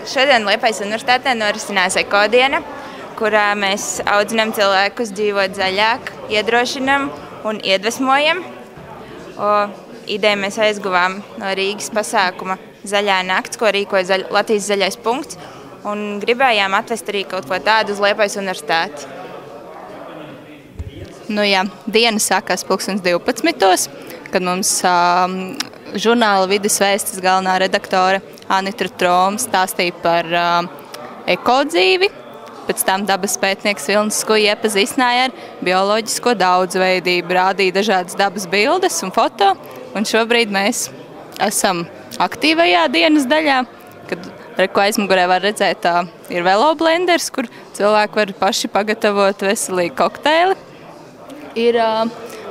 Šodien Liepājas Universitātē norisinās ekodiena, kurā mēs audzinām cilvēkus dzīvot zaļāk, iedrošinam un iedvesmojam. Ideju mēs aizguvām no Rīgas pasākuma Zaļā nakts, ko rīkoja Latvijas zaļais punkts, un gribējām atvest arī kaut ko tādu uz Liepājas Universitāti. Nu jā, diena sākās 12. Kad mums žurnāla Vides vēstis galvenā redaktore Anitra Troma stāstīja par ekodzīvi. Pēc tam dabas pētnieks Vilnis Skuja iepazīstināja ar bioloģisko daudzveidību, rādīja dažādas dabas bildes un foto. Un šobrīd mēs esam aktīvajā dienas daļā, kad aizmugurē var redzēt, ir veloblenders, kur cilvēki var paši pagatavot veselīgu kokteili. Ir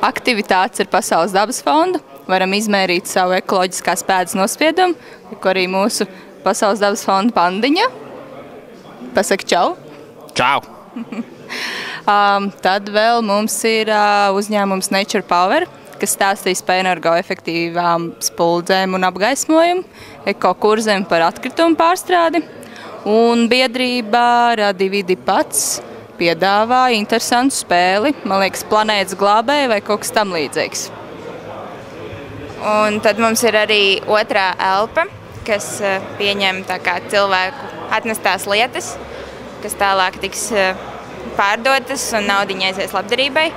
aktivitātes ar Pasaules dabas fondu. Varam izmērīt savu ekoloģiskās pēdas nospiedumu, ko arī mūsu Pasaules dabas fonda pandiņa. Pasaka čau! Čau! Tad vēl mums ir uzņēmums Nature Power, kas stāstīs par energoefektīvām spuldzēm un apgaismojumu, ekokurzēm par atkritumu pārstrādi. Un biedrība Radividi pats piedāvā interesantu spēli, man liekas, planētas glābēji vai kaut kas tam līdzīgs. Un tad mums ir arī otrā elpa, kas pieņem tā kā cilvēku atnestās lietas, kas tālāk tiks pārdotas un naudiņa aizies labdarībai.